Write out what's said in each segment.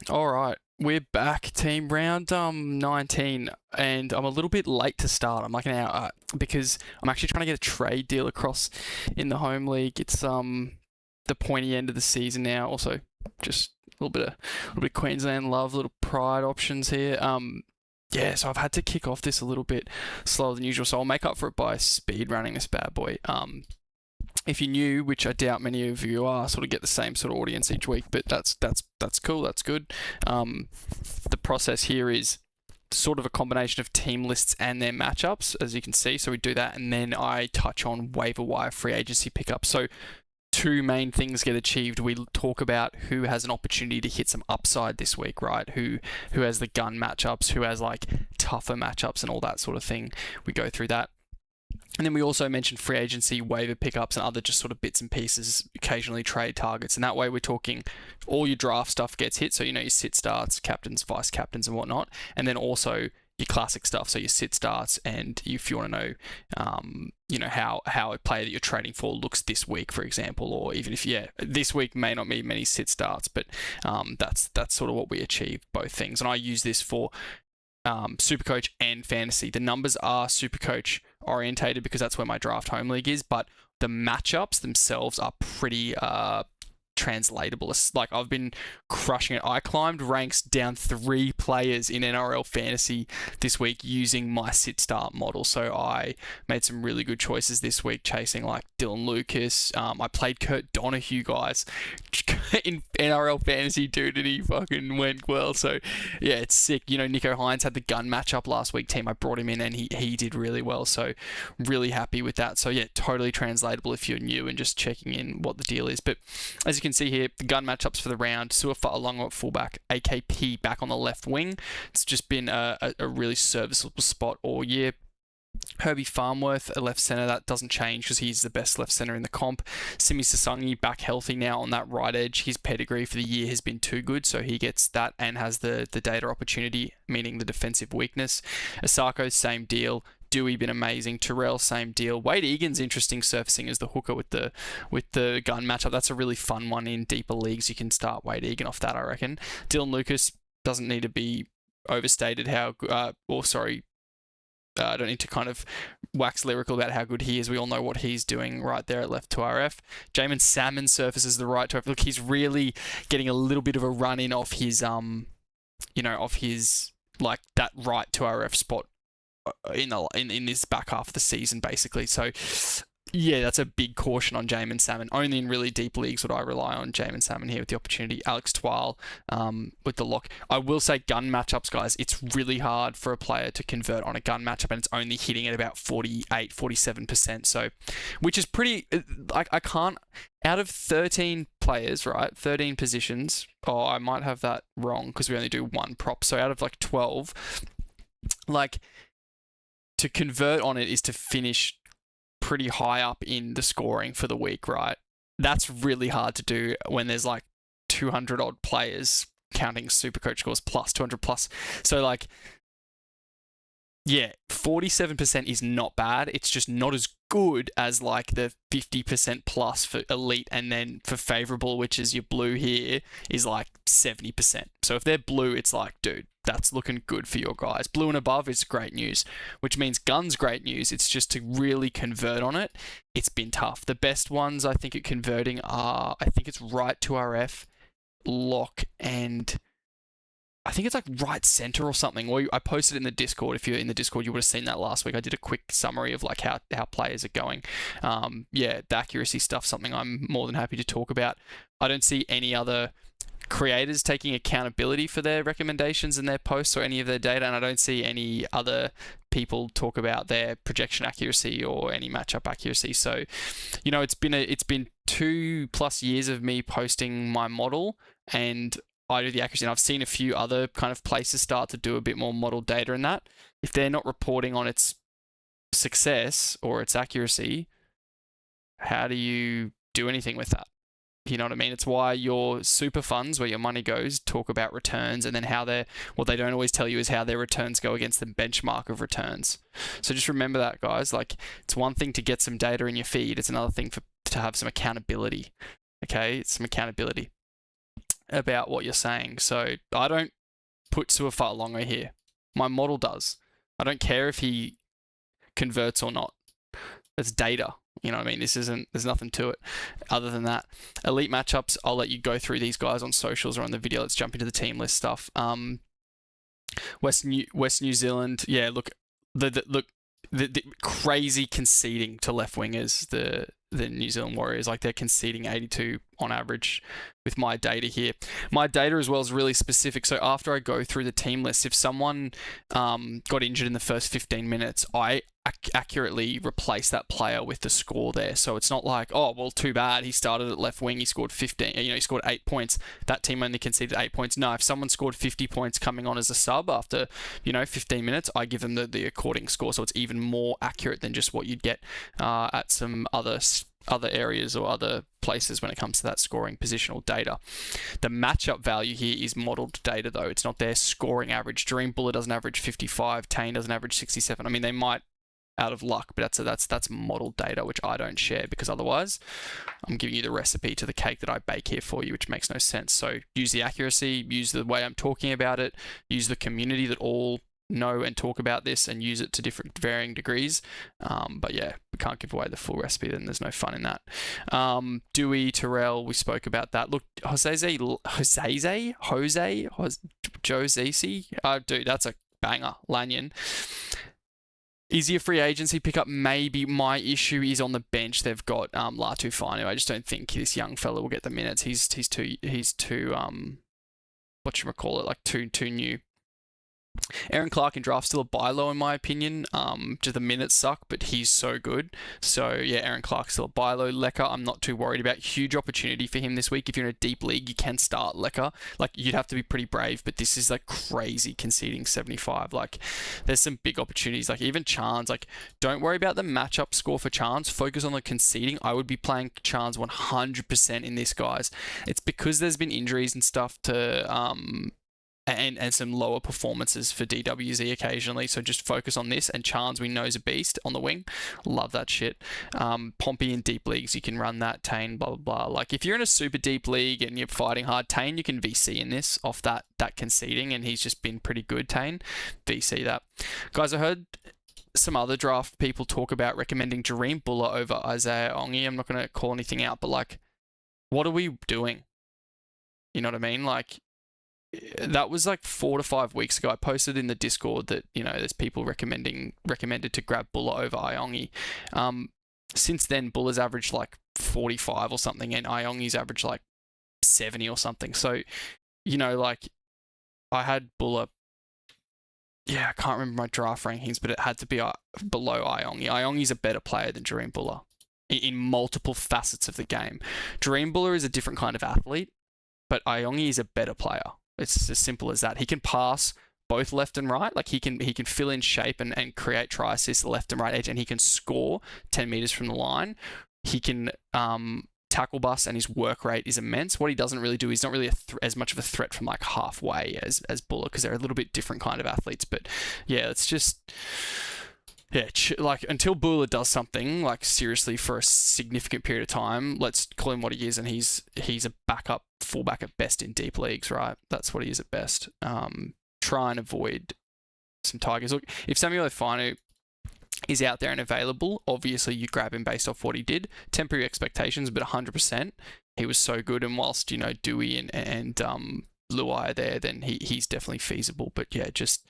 All right, we're back, team round 19, and I'm a little bit late to start. I'm like an hour because I'm actually trying to get a trade deal across in the home league. It's the pointy end of the season now. Also, just a little bit of Queensland love, little pride options here. Yeah, so I've had to kick off this a little bit slower than usual, so I'll make up for it by speed running this bad boy. If you're new, which I doubt many of you are, sort of get the same sort of audience each week, but that's cool, that's good. The process here is sort of a combination of team lists and their matchups, as you can see. So we do that, and then I touch on waiver wire free agency pickups. So two main things get achieved. We talk about who has an opportunity to hit some upside this week, right? Who has the gun matchups, who has like tougher matchups and all that sort of thing. We go through that. And then we also mentioned free agency, waiver pickups, and other just sort of bits and pieces, occasionally trade targets. And that way we're talking all your draft stuff gets hit. So, your sit starts, captains, vice captains, and whatnot. And then also your classic stuff. So your sit starts, and if you want to know, how a player that you're trading for looks this week, for example, or even if, this week may not be many sit starts, but that's sort of what we achieve, both things. And I use this for Supercoach and Fantasy. The numbers are Supercoach orientated because that's where my draft home league is, but the matchups themselves are pretty translatable. It's like I've been crushing it. I climbed ranks down 3 players in NRL Fantasy this week using my sit start model. So I made some really good choices this week, chasing like Dylan Lucas. I played Kurt Donahue, guys, in NRL Fantasy, dude, and he fucking went well. So yeah, it's sick. Nicho Hynes had the gun matchup last week, team. I brought him in and he did really well. So really happy with that. So yeah, totally translatable if you're new and just checking in what the deal is. But as you can see here, the gun matchups for the round: Sualauvi Faalogo at fullback, AKP back on the left wing. It's just been a really serviceable spot all year. Herbie Farnworth at left centre, that doesn't change because he's the best left centre in the comp. Simi Sasagi back healthy now on that right edge. His pedigree for the year has been too good, so he gets that and has the data opportunity, meaning the defensive weakness. Isaako, same deal. Doueihi been amazing. Terrell, same deal. Wayde Egan's interesting surfacing as the hooker with the gun matchup. That's a really fun one in deeper leagues. You can start Wayde Egan off that, I reckon. Dylan Lucas doesn't need to be overstated I don't need to kind of wax lyrical about how good he is. We all know what he's doing right there at left to RF. Jaeman Salmon surfaces the right to RF. Look, he's really getting a little bit of a run in off his like that right to RF spot in this back half of the season, basically. So yeah, that's a big caution on Jaeman Salmon. Only in really deep leagues would I rely on Jaeman Salmon here with the opportunity. Alex Twal with the lock. I will say gun matchups, guys, it's really hard for a player to convert on a gun matchup, and it's only hitting at about 47%. So, which is pretty, I can't, out of 13 players, right, 13 positions, I might have that wrong because we only do one prop. So out of like 12, like, to convert on it is to finish pretty high up in the scoring for the week, right? That's really hard to do when there's like 200 odd players counting Supercoach scores plus 200 plus. So like, yeah, 47% is not bad. It's just not as good as like the 50% plus for elite, and then for favorable, which is your blue here, is like 70%. So if they're blue, it's like, dude, that's looking good for your guys. Blue and above is great news, which means gun's great news. It's just to really convert on it, it's been tough. The best ones I think at converting are, I think it's right to RF, lock, and I think it's like right center or something. Or I posted it in the Discord. If you're in the Discord, you would have seen that last week. I did a quick summary of like how players are going. Yeah, the accuracy stuff, something I'm more than happy to talk about. I don't see any other creators taking accountability for their recommendations and their posts or any of their data, and I don't see any other people talk about their projection accuracy or any matchup accuracy. So, it's been 2+ years of me posting my model, and I do the accuracy, and I've seen a few other kind of places start to do a bit more model data in that. If they're not reporting on its success or its accuracy, how do you do anything with that? You know what I mean? It's why your super funds, where your money goes, talk about returns, and then what they don't always tell you is how their returns go against the benchmark of returns. So just remember that, guys. Like, it's one thing to get some data in your feed. It's another thing to have some accountability. Okay? It's some accountability. about what you're saying. So I don't put Sualauvi Faalogo here. My model does. I don't care if he converts or not. It's data. You know what I mean? There's nothing to it other than that. Elite matchups, I'll let you go through these guys on socials or on the video. Let's jump into the team list stuff. West New Zealand, yeah, look, the crazy conceding to left wingers, the New Zealand Warriors, like they're conceding 82 on average with my data here. My data as well is really specific. So after I go through the team list, if someone got injured in the first 15 minutes, I accurately replace that player with the score there. So it's not like, oh, well, too bad. He started at left wing. He scored 15, he scored 8 points. That team only conceded 8 points. No, if someone scored 50 points coming on as a sub after, 15 minutes, I give them the according score. So it's even more accurate than just what you'd get at some other areas or other places when it comes to that scoring positional data. The matchup value here is modeled data though. It's not their scoring average. Dream Buller doesn't average 55. Tane doesn't average 67. I mean, they might out of luck, but that's modeled data, which I don't share because otherwise I'm giving you the recipe to the cake that I bake here for you, which makes no sense. So use the accuracy, use the way I'm talking about it, use the community that all know and talk about this, and use it to different varying degrees. But yeah, we can't give away the full recipe, then there's no fun in that. Doueihi, Terrell, we spoke about that. Look, Jose, dude, that's a banger. Lanyon. Is he a free agency pickup? Maybe. My issue is on the bench. They've got Latu Finu. I just don't think this young fella will get the minutes. He's too like too new. Aaron Clark in draft still a buy low in my opinion. Just the minutes suck, but he's so good. So yeah, Aaron Clark still a buy low. Lecker, I'm not too worried about. Huge opportunity for him this week. If you're in a deep league, you can start Lecker. Like, you'd have to be pretty brave, but this is like crazy conceding 75. Like, there's some big opportunities. Like even Chance. Like, don't worry about the matchup score for Chance. Focus on the conceding. I would be playing Chance 100% in this, guys. It's because there's been injuries and stuff to and some lower performances for DWZ occasionally. So just focus on this. And Chance, we know, is a beast on the wing. Love that shit. Pompey in deep leagues, you can run that. Tane, blah, blah, blah. Like, if you're in a super deep league and you're fighting hard, Tane, you can VC in this off that conceding. And he's just been pretty good, Tane. VC that. Guys, I heard some other draft people talk about recommending Dream Buller over Isaiah Ongi. I'm not going to call anything out, but like, what are we doing? You know what I mean? Like, that was like 4 to 5 weeks ago. I posted in the Discord that, there's people recommended to grab Buller over Iongi. Since then, Buller's averaged like 45 or something, and Iongi's averaged like 70 or something. So, like, I had Buller. Yeah, I can't remember my draft rankings, but it had to be below Iongi. Iongi's a better player than Dream Buller in multiple facets of the game. Dream Buller is a different kind of athlete, but Iongi is a better player. It's as simple as that. He can pass both left and right. Like, he can fill in shape and create try assists left and right edge, and he can score 10 meters from the line. He can tackle bust, and his work rate is immense. What he doesn't really do, he's not really as much of a threat from like halfway as Buller, because they're a little bit different kind of athletes. But yeah, it's just... Yeah, like, until Buller does something, like, seriously for a significant period of time, let's call him what he is, and he's a backup fullback at best in deep leagues, right? That's what he is at best. Try and avoid some Tigers. Look, if Samuel Finu is out there and available, obviously you grab him based off what he did. Temporary expectations, but 100%. He was so good, and whilst, Doueihi and Luai are there, then he's definitely feasible. But yeah, just...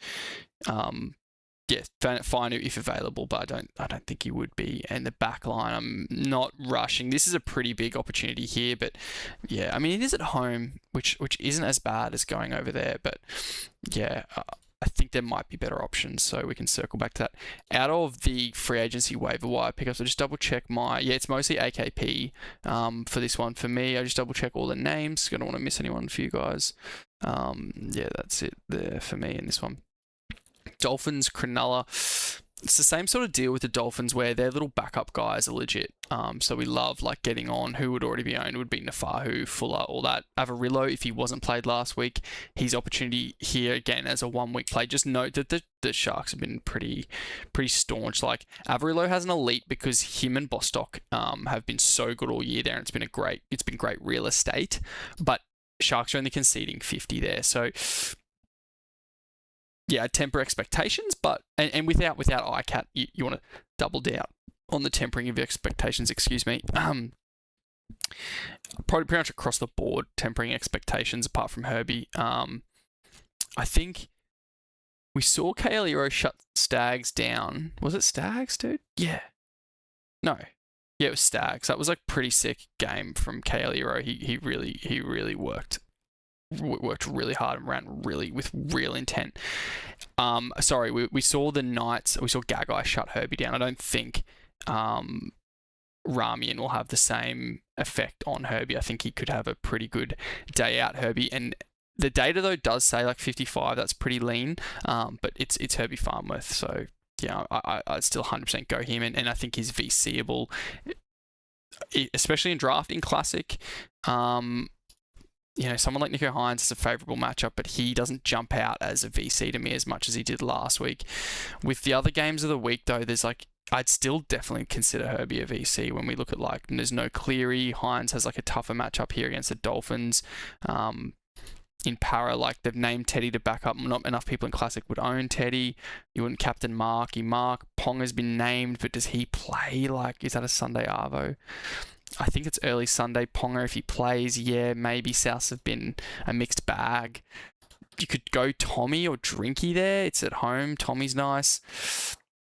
yeah, Finu if available, but I don't think he would be. And the back line, I'm not rushing. This is a pretty big opportunity here, but yeah, I mean, it is at home, which isn't as bad as going over there. But yeah, I think there might be better options, so we can circle back to that. Out of the free agency waiver wire pickups, I just double check it's mostly AKP for this one. For me, I just double check all the names. I don't want to miss anyone for you guys. Yeah, that's it there for me in this one. Dolphins, Cronulla. It's the same sort of deal with the Dolphins where their little backup guys are legit. So we love like getting on who would already be owned. It would be Nafahu, Fuller, all that. Avarillo, if he wasn't played last week, his opportunity here again as a 1 week play. Just note that the Sharks have been pretty staunch. Like, Avarillo has an elite because him and Bostock have been so good all year there, and it's been great real estate. But Sharks are only conceding 50 there. So, yeah, temper expectations, but and without ICAT, you want to double down on the tempering of your expectations. Excuse me. Probably pretty much across the board, tempering expectations apart from Herbie. I think we saw Kaelio shut Stags down. Was it Stags, dude? Yeah. No. Yeah, it was Stags. That was like pretty sick game from Kaelio. He really worked really hard and ran really with real intent. Sorry, we saw the Knights. We saw Gagai shut Herbie down. I don't think Ramian will have the same effect on Herbie. I think he could have a pretty good day out, Herbie. And the data though does say like 55. That's pretty lean. But it's Herbie Farnworth. So yeah, I'd still 100% go him. And I think he's VCable, especially in draft in Classic. Someone like Nicho Hynes is a favourable matchup, but he doesn't jump out as a VC to me as much as he did last week. With the other games of the week, though, I'd still definitely consider Herbie a VC when we look at there's no Cleary. Hynes has a tougher matchup here against the Dolphins. In para, they've named Teddy to back up. Not enough people in Classic would own Teddy. You wouldn't captain Marky Mark. Pong has been named, but does he play? Is that a Sunday Arvo? I think it's early Sunday. Ponga, if he plays, yeah, maybe Souths have been a mixed bag. You could go Tommy or Drinky there. It's at home. Tommy's nice.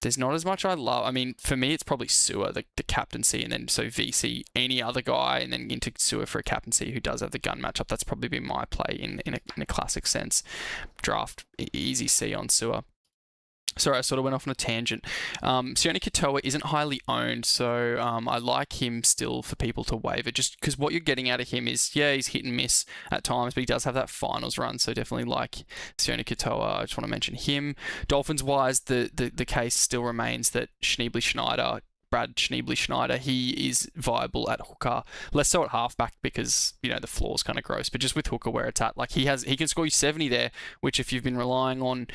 There's not as much I love. I mean, for me, it's probably Sua, the captaincy, and then so VC, any other guy, and then into Sua for a captaincy who does have the gun matchup. That's probably been my play in a Classic sense. Draft, easy C on Sua. Sorry, I sort of went off on a tangent. Sione Katoa isn't highly owned, so I like him still for people to waiver, just because what you're getting out of him is, yeah, he's hit and miss at times, but he does have that finals run, so definitely like Sione Katoa. I just want to mention him. Dolphins-wise, the case still remains that Brad Schneebly-Schneider, he is viable at hooker. Less so at halfback because, the floor's kind of gross. But just with hooker where it's at, he can score you 70 there, which if you've been relying on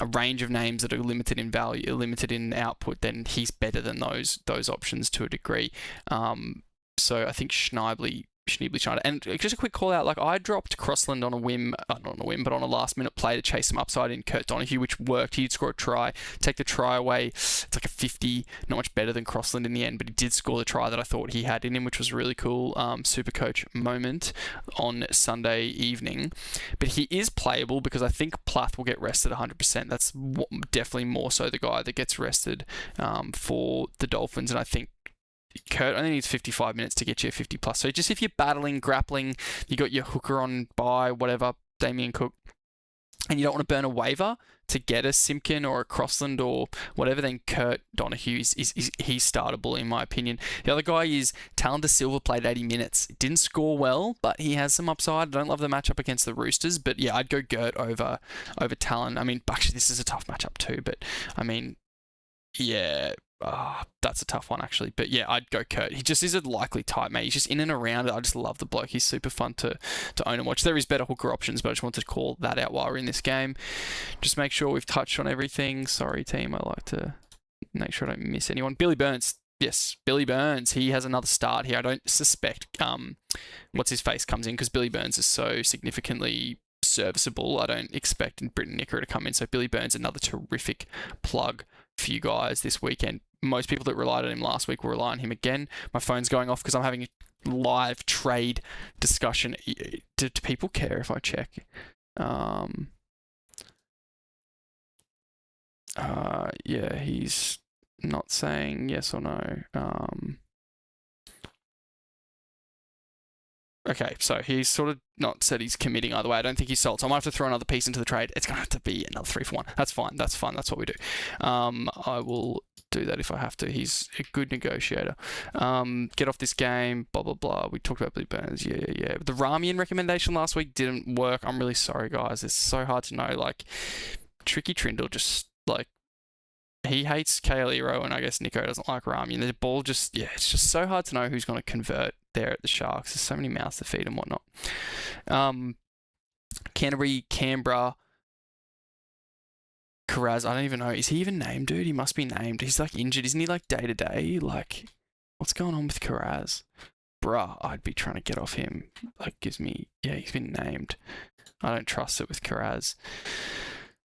a range of names that are limited in value, limited in output, then he's better than those options to a degree. So I think Schneebly-Schneider. And just a quick call out, I dropped Crossland on a whim, not on a whim, but on a last minute play to chase some upside in Kurt Donahue, which worked. He'd score a try, take the try away. It's like a 50, not much better than Crossland in the end, but he did score the try that I thought he had in him, which was a really cool Supercoach moment on Sunday evening. But he is playable because I think Plath will get rested 100%. That's definitely more so the guy that gets rested for the Dolphins, and I think Kurt only needs 55 minutes to get you a 50 plus. So just if you're battling, grappling, you got your hooker on by whatever, Damien Cook, and you don't want to burn a waiver to get a Simpkin or a Crossland or whatever, then Kurt Donahue he's startable in my opinion. The other guy is Talon De Silva, played 80 minutes. Didn't score well, but he has some upside. I don't love the matchup against the Roosters, but yeah, I'd go Gert over Talon. I mean, actually, this is a tough matchup too, but I mean, yeah. That's a tough one, actually. But yeah, I'd go Kurt. He just is a likely type, mate. He's just in and around it. I just love the bloke. He's super fun to own and watch. There is better hooker options, but I just wanted to call that out while we're in this game. Just make sure we've touched on everything. Sorry, team. I like to make sure I don't miss anyone. Billy Burns. Yes, Billy Burns. He has another start here. I don't suspect what's his face comes in because Billy Burns is so significantly serviceable. I don't expect Britton Nicker to come in. So Billy Burns, another terrific plug for you guys this weekend. Most people that relied on him last week will rely on him again. My phone's going off because I'm having a live trade discussion. Do people care if I check? Yeah, he's not saying yes or no. Okay, so he's sort of not said he's committing either way. I don't think he's sold. So I might have to throw another piece into the trade. It's going to have to be another 3-for-1. That's fine. That's fine. That's what we do. I will do that if I have to. He's a good negotiator. Get off this game, blah, blah, blah. We talked about Billy Burns. Yeah. The Ramian recommendation last week didn't work. I'm really sorry, guys. It's so hard to know. Tricky Trindle just, he hates Kaeliro, and I guess Nico doesn't like Ramian. The ball it's just so hard to know who's going to convert there at the Sharks. There's so many mouths to feed and whatnot. Canterbury, Canberra, Carraz, I don't even know. Is he even named, dude? He must be named. He's injured. Isn't he day to day? What's going on with Carraz? bruh, I'd be trying to get off him. Like, gives me, yeah, he's been named. I don't trust it with Karaz.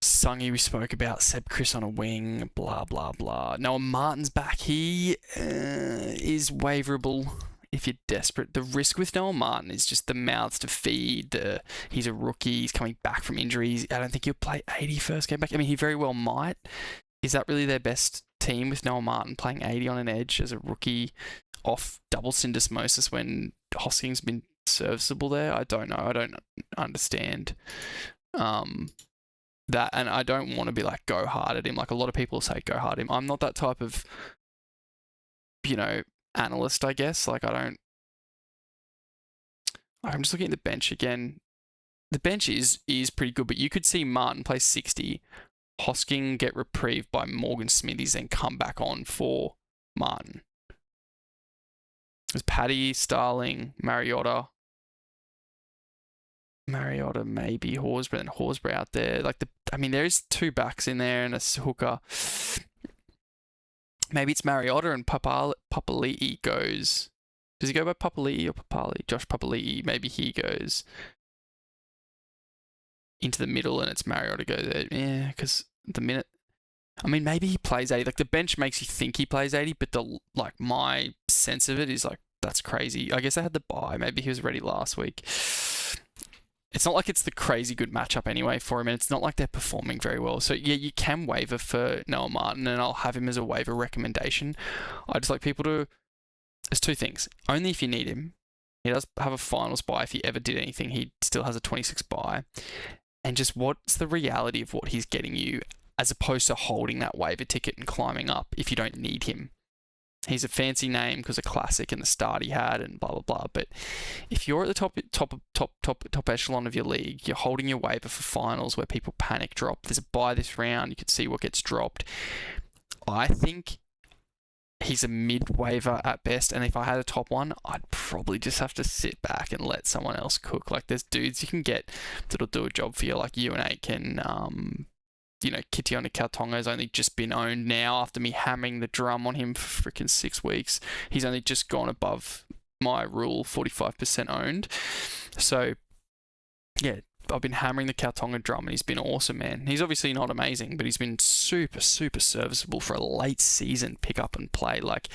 Sungy we spoke about, Seb Chris on a wing, blah, blah, blah. Noah Martin's back. He is waiverable if you're desperate. The risk with Noah Martin is just the mouths to feed. He's a rookie. He's coming back from injuries. I don't think he'll play 80 first game back. I mean, he very well might. Is that really their best team with Noah Martin playing 80 on an edge as a rookie off double syndesmosis when Hosking's been serviceable there? I don't know. I don't understand that, and I don't want to be like, go hard at him. Like a lot of people say go hard at him. I'm not that type of, analyst, I guess. Like I'm just looking at the bench again. The bench is pretty good, but you could see Martin play 60, Hosking get reprieved by Morgan Smithies, then come back on for Martin. There's Paddy, Starling, Mariota, maybe Horsburgh, and Horsburgh out there. There's two backs in there and a hooker. Maybe it's Mariota and Papali'i goes. Does he go by Papali'i or Papali? Josh Papali'i. Maybe he goes into the middle and it's Mariota goes there. Yeah, because the minute... maybe he plays 80. Like, the bench makes you think he plays 80, but my sense of it is like, that's crazy. I guess I had the bye. Maybe he was ready last week. It's not like it's the crazy good matchup anyway for him, and it's not like they're performing very well. So, yeah, you can waiver for Noah Martin, and I'll have him as a waiver recommendation. I just like people to... There's two things. Only if you need him. He does have a finals bye. If he ever did anything, he still has a 26 bye. And just what's the reality of what he's getting you, as opposed to holding that waiver ticket and climbing up if you don't need him. He's a fancy name because of Classic and the start he had and blah, blah, blah. But if you're at the top echelon of your league, you're holding your waiver for finals where people panic drop. There's a bye this round. You can see what gets dropped. I think he's a mid waiver at best. And if I had a top one, I'd probably just have to sit back and let someone else cook. Like, there's dudes you can get that'll do a job for you, like you and Aiken. Kitiona Kautonga's only just been owned now after me hammering the drum on him for freaking 6 weeks. He's only just gone above my rule, 45% owned. So, yeah, I've been hammering the Kautonga drum and he's been awesome, man. He's obviously not amazing, but he's been super, super serviceable for a late season pick up and play. Like,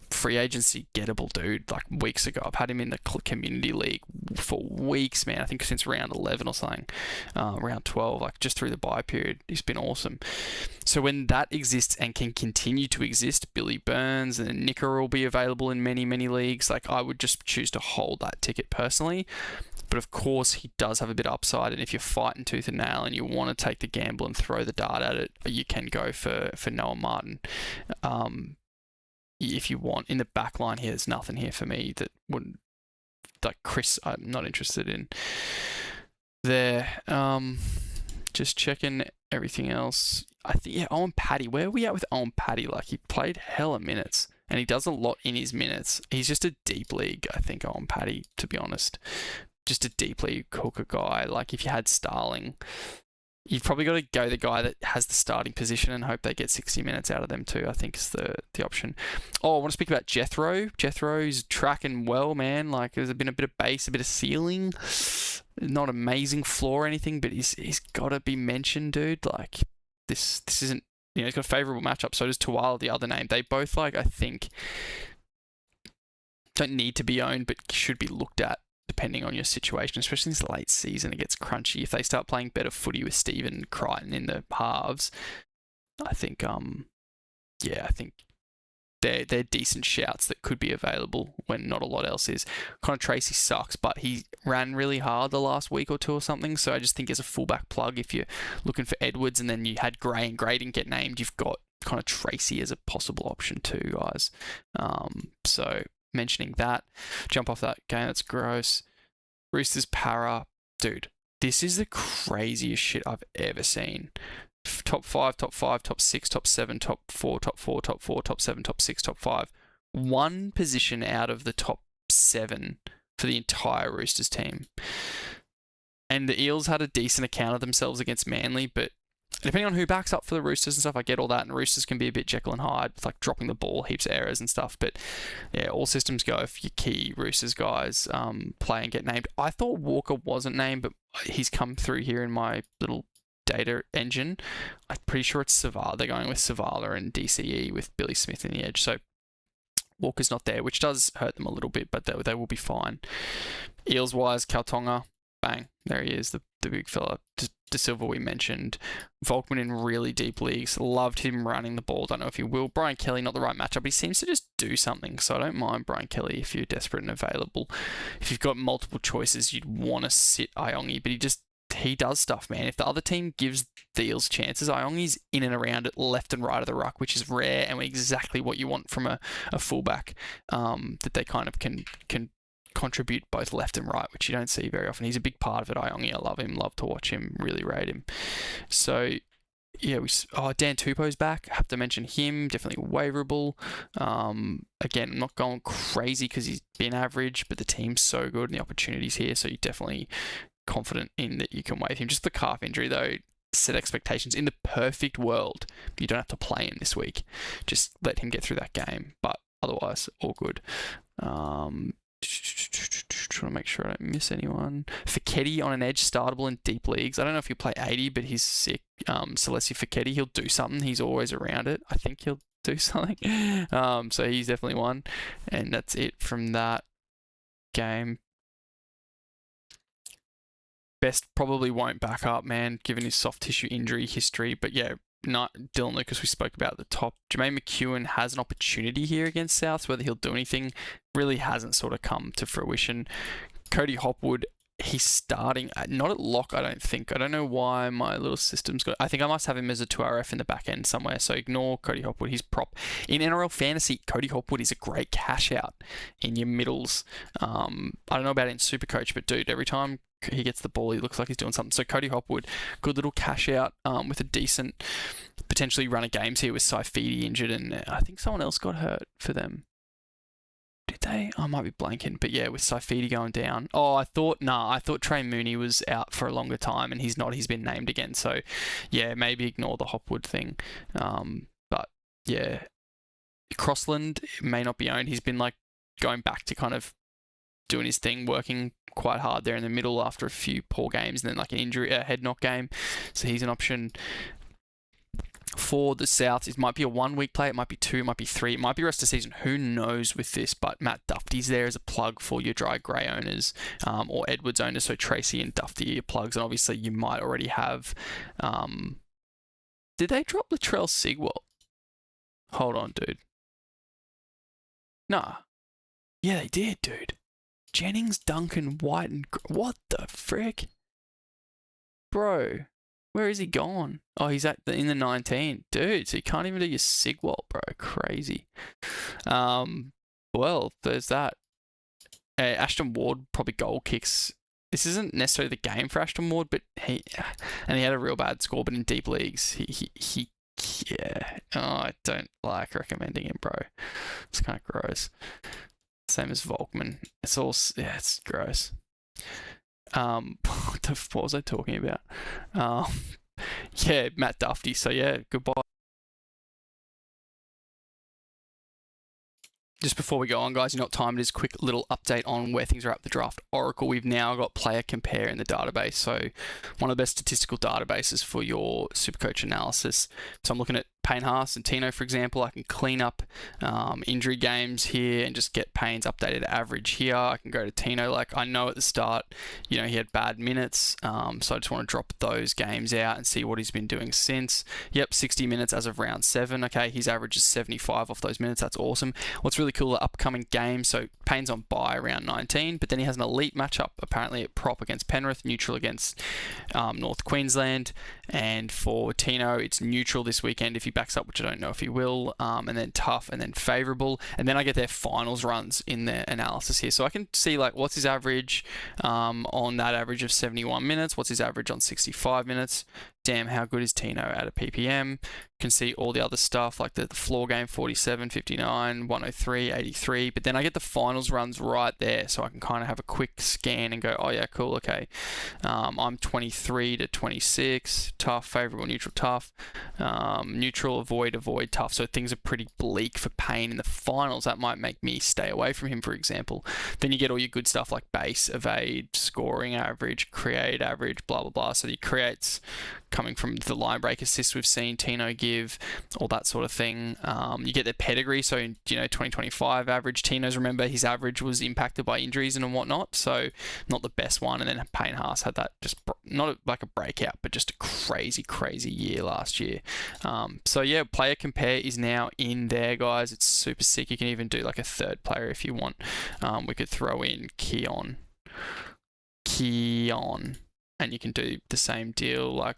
free agency gettable dude, like weeks ago. I've had him in the community league for weeks, man. I think since round 11 or something, round 12, like just through the bye period. He's been awesome. So when that exists and can continue to exist, Billy Burns and Nicker will be available in many, many leagues. Like, I would just choose to hold that ticket personally. But of course, he does have a bit of upside, and if you're fighting tooth and nail and you want to take the gamble and throw the dart at it, you can go for Noah Martin. If you want. In the back line here, there's nothing here for me that wouldn't... Like, Chris, I'm not interested in there. Just checking everything else. I think, yeah, Owen Paddy. Where are we at with Owen Paddy? Like, he played hella minutes, and he does a lot in his minutes. He's just a deep league, I think, Owen Paddy, to be honest. Just a deep league hooker guy. Like, if you had Starling... You've probably got to go the guy that has the starting position and hope they get 60 minutes out of them too, I think is the option. Oh, I want to speak about Jethro. Jethro's tracking well, man. Like, there's been a bit of base, a bit of ceiling. Not amazing floor or anything, but he's got to be mentioned, dude. Like, this isn't... he's got a favourable matchup. So does Twal, the other name. They both, like, I think, don't need to be owned, but should be looked at, depending on your situation, especially in this late season. It gets crunchy. If they start playing better footy with Stephen Crichton in the halves, I think, I think they're decent shouts that could be available when not a lot else is. Connor Tracy sucks, but he ran really hard the last week or two or something, so I just think as a fullback plug, if you're looking for Edwards and then you had Gray and Gray didn't get named, you've got Connor Tracy as a possible option too, guys. So... mentioning that, jump off that game, that's gross. Roosters para, dude, this is the craziest shit I've ever seen. Top 5, top 6, top 7, top 4, top 4, top 4, top 7, top 6, top 5. One position out of the top 7 for the entire Roosters team. And the Eels had a decent account of themselves against Manly, but depending on who backs up for the Roosters and stuff, I get all that. And Roosters can be a bit Jekyll and Hyde, with like dropping the ball, heaps of errors and stuff. But yeah, all systems go if your key Roosters guys play and get named. I thought Walker wasn't named, but he's come through here in my little data engine. I'm pretty sure it's Savala. They're going with Savala and DCE with Billy Smith in the edge. So Walker's not there, which does hurt them a little bit, but they will be fine. Eels-wise, Kaltonga, bang, there he is, the big fella. De Silva we mentioned. Volkman in really deep leagues. Loved him running the ball. Don't know if he will. Brian Kelly, not the right matchup, but he seems to just do something. So I don't mind Brian Kelly if you're desperate and available. If you've got multiple choices, you'd want to sit Iongi, but he does stuff, man. If the other team gives the Eels chances, Iongi's in and around it left and right of the ruck, which is rare and exactly what you want from a fullback, that they kind of can contribute both left and right, which you don't see very often. He's a big part of it, Iongi. I love him, love to watch him, really rate him. So yeah, Dan Tupou's back. I have to mention him, definitely waiverable. Again, I'm not going crazy because he's been average, but the team's so good and the opportunities here, so you're definitely confident in that you can waive him. Just the calf injury though, set expectations. In the perfect world, you don't have to play him this week. Just let him get through that game, but otherwise, all good. Trying to make sure I don't miss anyone. Feketi on an edge, startable in deep leagues. I don't know if he'll play 80, but he's sick. Celestia Feketi, he'll do something. He's always around it. I think he'll do something. So he's definitely one. And that's it from that game. Best probably won't back up, man, given his soft tissue injury history. But yeah, not Dylan Lucas we spoke about at the top. Jermaine McEwen has an opportunity here against Souths. Whether he'll do anything really hasn't sort of come to fruition. Cody Hopwood, he's starting not at lock, I don't think. I don't know why my little system's got. I think I must have him as a 2RF in the back end somewhere. So ignore Cody Hopwood. He's prop. In NRL Fantasy, Cody Hopwood is a great cash out in your middles. I don't know about it in Supercoach, but dude, every time he gets the ball, he looks like he's doing something. So Cody Hopwood, good little cash out with a decent, potentially run of games here with Saifidi injured, and I think someone else got hurt for them. Did they? I might be blanking, but yeah, with Saifidi going down. Oh, I thought Trey Mooney was out for a longer time, and he's not. He's been named again. So yeah, maybe ignore the Hopwood thing. But yeah, Crossland may not be owned. He's been like going back to kind of doing his thing, working quite hard there in the middle after a few poor games, and then like an injury, a head knock game. So he's an option. For the South, it might be a 1 week play, it might be 2, it might be 3, it might be rest of season. Who knows with this? But Matt Dufty's there as a plug for your dry grey owners, or Edwards owners. So Tracy and Dufty are your plugs, and obviously you might already have. Did they drop Latrell Sigwell? Hold on, dude. Nah. Yeah, they did, dude. Jennings, Duncan, White, and what the frick, bro? Where is he gone? Oh, he's in the 19. Dude, so you can't even do your Sigwell, bro. Crazy. Well, there's that. Ashton Ward probably goal kicks. This isn't necessarily the game for Ashton Ward, but he had a real bad score, but in deep leagues, yeah. Oh, I don't like recommending him, bro. It's kind of gross. Same as Volkman. It's gross. What was I talking about? Yeah, Matt Dufty. So yeah, goodbye. Just before we go on, guys, you know what time it is. Quick little update on where things are at the Draft Oracle. We've now got player compare in the database. So one of the best statistical databases for your Supercoach analysis. So I'm looking at Payne Haas and Tino, for example. I can clean up injury games here and just get Payne's updated average here. I can go to Tino. Like, I know at the start, he had bad minutes. So I just want to drop those games out and see what he's been doing since. Yep, 60 minutes as of round 7. Okay, his average is 75 off those minutes. That's awesome. What's really cool, the upcoming game. So Payne's on bye around 19, but then he has an elite matchup apparently at prop against Penrith, neutral against North Queensland. And for Tino, it's neutral this weekend if he backs up, which I don't know if he will, and then tough, and then favourable, and then I get their finals runs in their analysis here, so I can see like what's his average on that average of 71 minutes, what's his average on 65 minutes. Damn, how good is Tino at a PPM? can see all the other stuff like the floor game 47, 59, 103, 83, but then I get the finals runs right there, so I can kind of have a quick scan and go, oh yeah, cool, okay. I'm 23 to 26, tough, favourable, neutral, tough, neutral, avoid, tough. So things are pretty bleak for Payne in the finals. That might make me stay away from him, for example. Then you get all your good stuff like base, evade, scoring average, create average, blah, blah, blah. So he creates coming from the line break assists we've seen Tino give, all that sort of thing. You get their pedigree. So, 2025 average. Tino's, remember, his average was impacted by injuries and whatnot. So not the best one. And then Payne Haas had that just not like a breakout, but just a crazy, crazy year last year. So yeah, player compare is now in there, guys. It's super sick. You can even do like a third player if you want. We could throw in Keon, and you can do the same deal. Like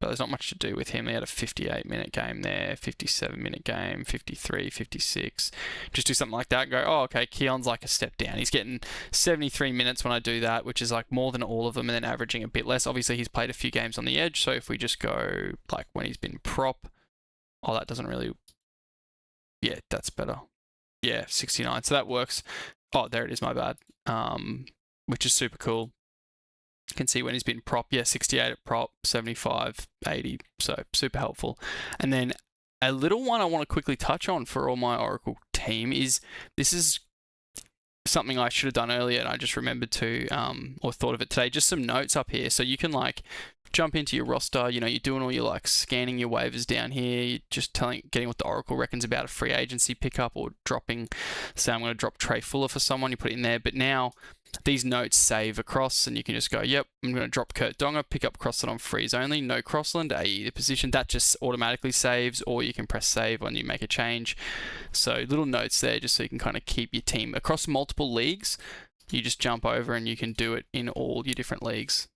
but there's not much to do with him. He had a 58-minute game there, 57-minute game, 53, 56. Just do something like that and go, oh, okay, Keon's like a step down. He's getting 73 minutes when I do that, which is like more than all of them, and then averaging a bit less. Obviously, he's played a few games on the edge, so if we just go like when he's been prop, oh, that doesn't really... Yeah, that's better. Yeah, 69. So that works. Oh, there it is, my bad. Which is super cool. You can see when he's been prop, yeah, 68 at prop, 75, 80, so super helpful. And then a little one I want to quickly touch on for all my Oracle team is, this is something I should have done earlier and I just remembered to, or thought of it today, just some notes up here. So you can like jump into your roster, you're doing all your like scanning your waivers down here, you're just getting what the Oracle reckons about a free agency pickup, or dropping, say I'm going to drop Trey Fuller for someone, you put it in there. But now these notes save across and you can just go, yep, I'm going to drop Kurt Donga, pick up Crossland on freeze only, no Crossland, the position, that just automatically saves, or you can press save when you make a change. So little notes there just so you can kind of keep your team across multiple leagues. You just jump over and you can do it in all your different leagues.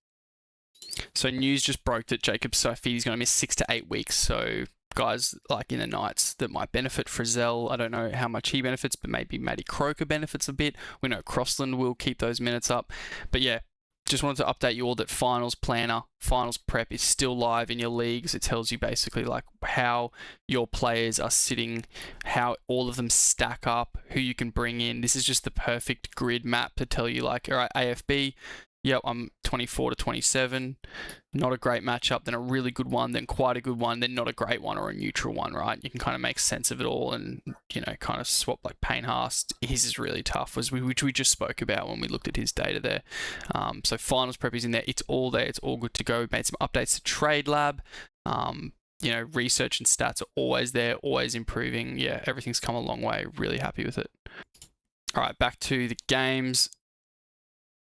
So news just broke that Jacob Saifidi is going to miss 6 to 8 weeks. So guys like in the Knights that might benefit, Frizzell, I don't know how much he benefits, but maybe Matty Croker benefits a bit. We know Crossland will keep those minutes up. But yeah, just wanted to update you all that finals planner, finals prep is still live in your leagues. It tells you basically like how your players are sitting, how all of them stack up, who you can bring in. This is just the perfect grid map to tell you like, all right, AFB, yep, I'm 24 to 27. Not a great matchup, then a really good one, then quite a good one, then not a great one, or a neutral one, right? You can kind of make sense of it all and, kind of swap like Payne Haas. His is really tough, which we just spoke about when we looked at his data there. So finals prep is in there. It's all there. It's all good to go. We've made some updates to Trade Lab. Research and stats are always there, always improving. Yeah, everything's come a long way. Really happy with it. All right, back to the games.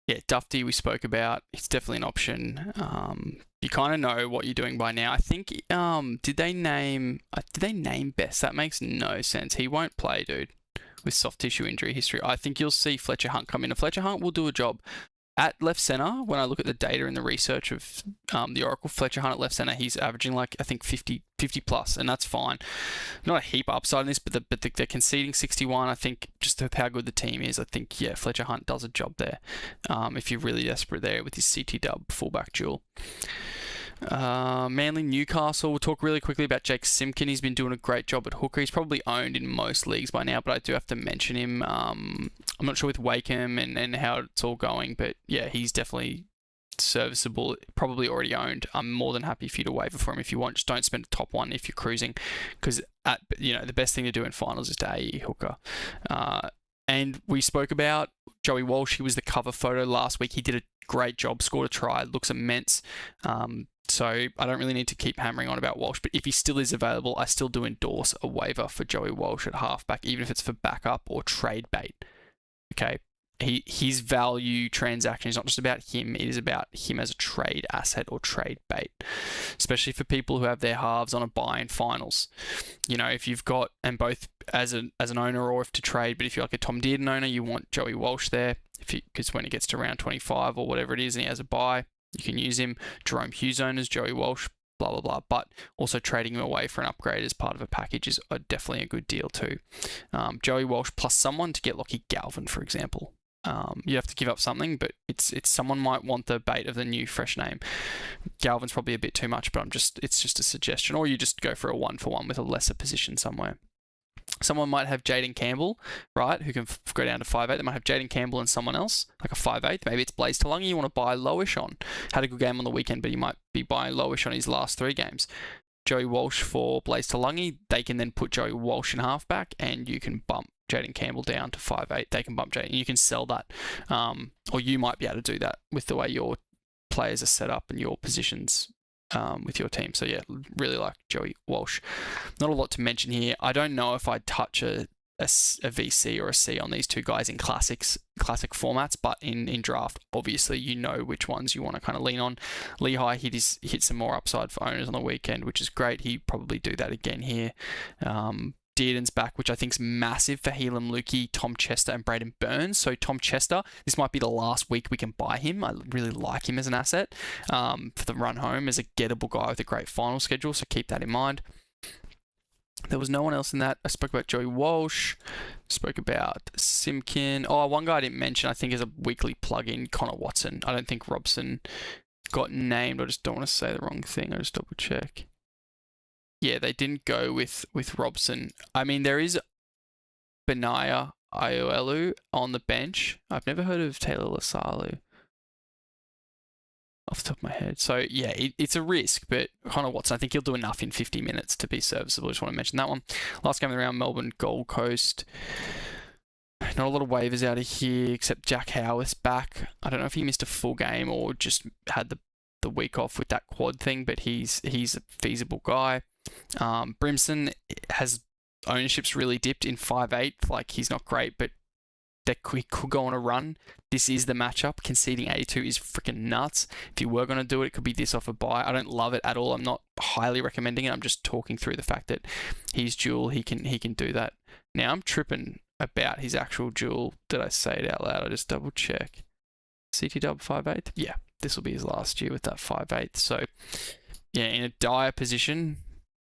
Yeah, Dufty we spoke about. It's definitely an option. You kind of know what you're doing by now. I think, did they name Best? That makes no sense. He won't play, dude, with soft tissue injury history. I think you'll see Fletcher Hunt come in. And Fletcher Hunt will do a job. At left center, when I look at the data and the research of the Oracle, Fletcher Hunt at left center, he's averaging like, I think 50 plus, and that's fine. Not a heap upside in this, but they're conceding 61. I think just with how good the team is, I think, yeah, Fletcher Hunt does a job there. If you're really desperate there with his CT dub fullback duel. Manly Newcastle, we'll talk really quickly about Jake Simpkin. He's been doing a great job at hooker. He's probably owned in most leagues by now, but I do have to mention him. I'm not sure with Wakeham and how it's all going, but yeah, he's definitely serviceable, probably already owned. I'm more than happy for you to waiver for him if you want. Just don't spend a top one if you're cruising, because the best thing to do in finals is to AE hooker. And we spoke about Joey Walsh. He was the cover photo last week. He did a great job, scored a try, looks immense. So I don't really need to keep hammering on about Walsh, but if he still is available, I still do endorse a waiver for Joey Walsh at halfback, even if it's for backup or trade bait. Okay. His value transaction is not just about him, it is about him as a trade asset or trade bait, especially for people who have their halves on a buy in finals. If you've got, and both as an owner or if to trade, but if you're like a Tom Dearden owner, you want Joey Walsh there, because when it gets to round 25 or whatever it is and he has a buy, you can use him. Jerome Hughes owners, Joey Walsh, blah, blah, blah. But also trading him away for an upgrade as part of a package is definitely a good deal too. Joey Walsh plus someone to get Lockie Galvin, for example. You have to give up something, but it's someone might want the bait of the new fresh name. Galvin's probably a bit too much, but it's just a suggestion. Or you just go for a 1-for-1 with a lesser position somewhere. Someone might have Jaden Campbell, right, who can go down to 5'8". They might have Jaden Campbell and someone else, like a 5'8". Maybe it's Blaze Talangi you want to buy lowish on. Had a good game on the weekend, but you might be buying lowish on his last 3 games. Joey Walsh for Blaze Talangi. They can then put Joey Walsh in halfback, and you can bump Jaden Campbell down to 5'8". They can bump Jaden, and you can sell that. Or you might be able to do that with the way your players are set up and your positions with your team. So yeah, really like Joey Walsh. Not a lot to mention here. I don't know if I'd touch a VC or a C on these 2 guys in classic formats, but in draft, obviously you know which ones you want to kind of lean on. Lehigh hit some more upside for owners on the weekend, which is great. He'd probably do that again here. Dearden's back, which I think is massive for Helam Lukey, Tom Chester, and Braden Burns. So Tom Chester, this might be the last week we can buy him. I really like him as an asset for the run home, as a gettable guy with a great final schedule, so keep that in mind. There was no one else in that. I spoke about Joey Walsh, spoke about Simkin. Oh, one guy I didn't mention, I think is a weekly plug-in, Connor Watson. I don't think Robson got named. I just don't want to say the wrong thing. I'll just double check. Yeah, they didn't go with Robson. I mean, there is Benaya Iolu on the bench. I've never heard of Taylor Lasalu off the top of my head. So yeah, it's a risk, but Connor Watson, I think he'll do enough in 50 minutes to be serviceable. Just want to mention that one. Last game of the round, Melbourne Gold Coast. Not a lot of waivers out of here, except Jack Howarth's back. I don't know if he missed a full game or just had the week off with that quad thing, but he's a feasible guy. Brimson has ownership's really dipped in 5'8". Like, he's not great, but that he could go on a run. This is the matchup. Conceding 82 is freaking nuts. If you were going to do it, it could be this off a buy. I don't love it at all. I'm not highly recommending it. I'm just talking through the fact that he's dual. He can do that. Now I'm tripping about his actual dual. Did I say it out loud? I just double check. CT dub 5'8". Yeah, this will be his last year with that 5'8". So yeah, in a dire position,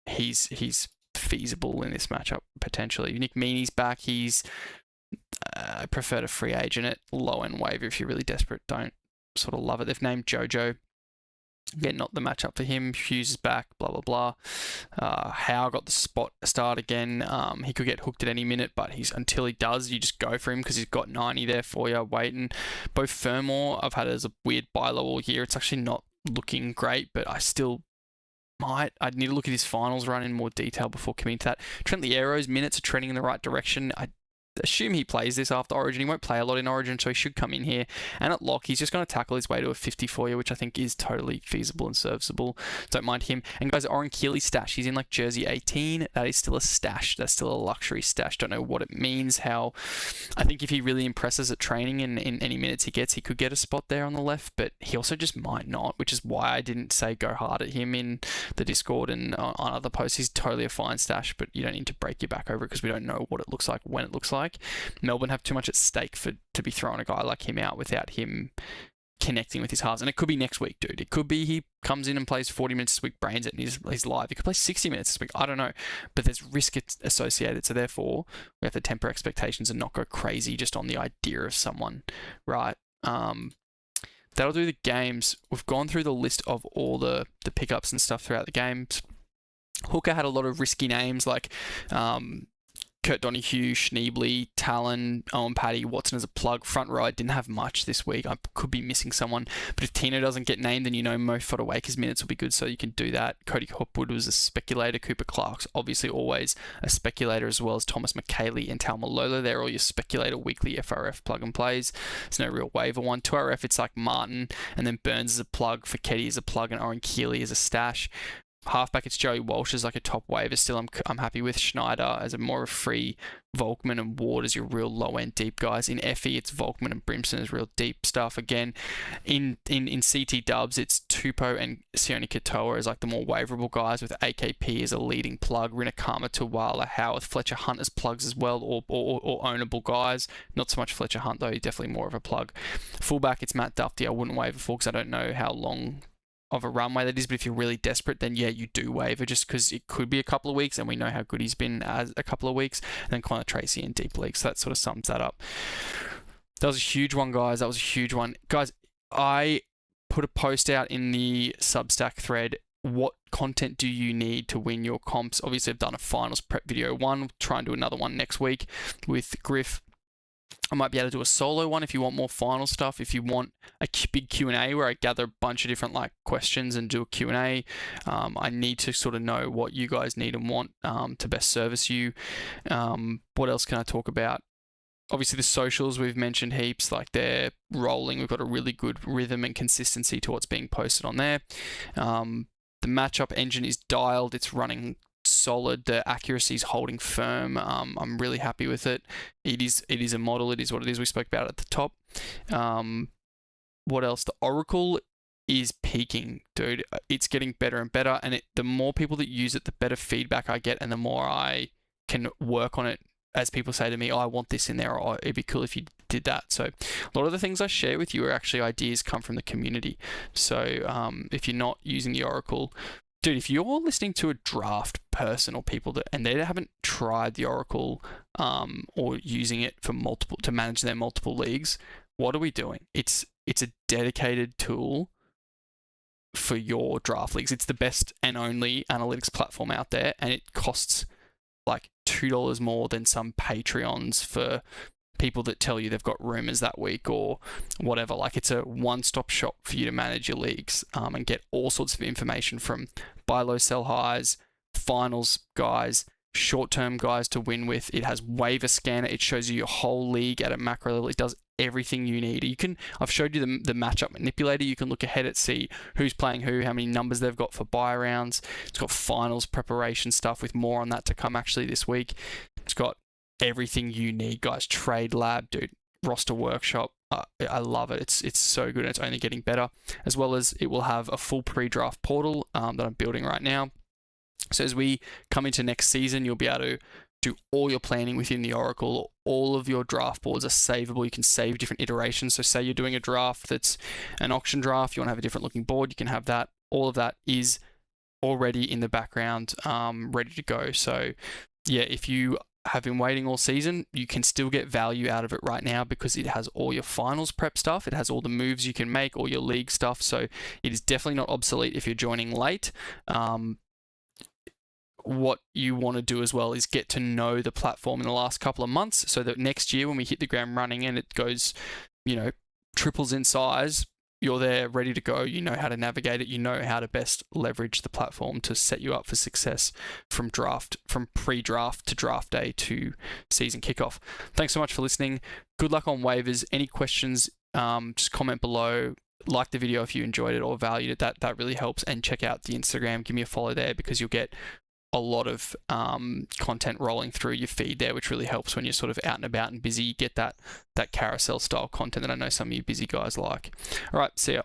he's feasible in this matchup potentially. Nick Meaney's back. I prefer to free agent it. Low end waiver if you're really desperate. Don't sort of love it. They've named Jojo. Again, not the matchup for him. Hughes is back. Blah blah blah. Howe got the start again. He could get hooked at any minute, but until he does, you just go for him because he's got 90 there for you waiting. Both Fermor I've had as a weird buy low all year. It's actually not looking great, but I still I'd need to look at his finals run in more detail before committing to that. Trent Liero's minutes are trending in the right direction. I assume he plays this after Origin. He won't play a lot in Origin, so he should come in here. And at lock, he's just going to tackle his way to a 50 for you, which I think is totally feasible and serviceable. Don't mind him. And guys, Oren Keeley's stash. He's in like jersey 18. That is still a stash. That's still a luxury stash. Don't know what it means. I think if he really impresses at training in any minutes he gets, he could get a spot there on the left, but he also just might not, which is why I didn't say go hard at him in the Discord and on other posts. He's totally a fine stash, but you don't need to break your back over it because we don't know what it looks like when it looks like. Melbourne have too much at stake to be throwing a guy like him out without him connecting with his halves. And it could be next week, dude. It could be he comes in and plays 40 minutes this week, brains it, and he's live. He could play 60 minutes this week. I don't know. But there's risk associated. So therefore, we have to temper expectations and not go crazy just on the idea of someone, right? That'll do the games. We've gone through the list of all the pickups and stuff throughout the games. Hooker had a lot of risky names like Kurt Donahue, Schneebly, Talon, Owen Paddy, Watson as a plug. Front row, I didn't have much this week. I could be missing someone. But if Tino doesn't get named, then you know Mo Fodawaker's minutes will be good, so you can do that. Cody Hopwood was a speculator. Cooper Clark's obviously always a speculator, as well as Thomas McKaylee and Tal Malolo. They're all your speculator weekly FRF plug and plays. There's no real waiver one. 2RF, it's like Martin, and then Burns is a plug, Feketi is a plug, and Oren Keeley is a stash. Halfback, it's Joey Walsh as like a top waiver. Still, I'm happy with Schneider as a more of free. Volkman and Ward as your real low-end deep guys. In FE, it's Volkman and Brimson as real deep stuff. Again, in CT dubs, it's Tupou and Sione Katoa as like the more waiverable guys, with AKP as a leading plug. Rinakama, Twal, Howarth, Fletcher Hunt as plugs as well, or ownable guys. Not so much Fletcher Hunt, though. He's definitely more of a plug. Fullback, it's Matt Duffy. I wouldn't waiver for because I don't know how long of a runway that is, but if you're really desperate, then yeah, you do waiver just because it could be a couple of weeks, and we know how good he's been as a couple of weeks. And then Connor Tracy in deep leagues, so that sort of sums that up. That was a huge one, guys. That was a huge one. Guys, I put a post out in the Substack thread. What content do you need to win your comps? Obviously, I've done a finals prep video one. We'll try and do another one next week with Griff. I might be able to do a solo one if you want more final stuff. If you want a big Q&A where I gather a bunch of different questions and do a Q&A, I need to sort of know what you guys need and want to best service you. What else can I talk about? Obviously, the socials we've mentioned heaps, they're rolling. We've got a really good rhythm and consistency to what's being posted on there. The matchup engine is dialed. It's running solid. The accuracy is holding firm. I'm really happy with it. It is a model. It is what it is. We spoke about it at the top. What else? The Oracle is peaking, dude. It's getting better and better. And the more people that use it, the better feedback I get and the more I can work on it. As people say to me, I want this in there, or it'd be cool if you did that. So a lot of the things I share with you are actually ideas come from the community. So if you're not using the Oracle, dude, if you're listening to a draft person or people and they haven't tried the Oracle or using it to manage their multiple leagues, what are we doing? It's a dedicated tool for your draft leagues. It's the best and only analytics platform out there, and it costs $2 more than some Patreons for people that tell you they've got rumors that week or whatever. It's a one-stop shop for you to manage your leagues and get all sorts of information from buy low, sell highs, finals guys, short-term guys to win with. It has waiver scanner. It shows you your whole league at a macro level. It does everything you need. I've showed you the matchup manipulator. You can look ahead at see who's playing who, how many numbers they've got for buy rounds. It's got finals preparation stuff with more on that to come actually this week. It's got everything you need, guys. Trade lab, dude. Roster workshop. I love it. It's so good. And it's only getting better. As well as it will have a full pre-draft portal that I'm building right now. So as we come into next season, you'll be able to do all your planning within the Oracle. All of your draft boards are savable. You can save different iterations. So say you're doing a draft that's an auction draft, you want to have a different looking board, you can have that. All of that is already in the background, ready to go. So yeah, if you have been waiting all season, you can still get value out of it right now because it has all your finals prep stuff. It has all the moves you can make, all your league stuff. So it is definitely not obsolete if you're joining late. What you want to do as well is get to know the platform in the last couple of months so that next year when we hit the ground running and it goes, triples in size, you're there ready to go. You know how to navigate it. You know how to best leverage the platform to set you up for success from pre-draft to draft day to season kickoff. Thanks so much for listening. Good luck on waivers. Any questions, just comment below. Like the video if you enjoyed it or valued it. That really helps. And check out the Instagram. Give me a follow there because you'll get a lot of content rolling through your feed there, which really helps when you're sort of out and about and busy. You get that carousel style content that I know some of you busy guys like. All right, see ya.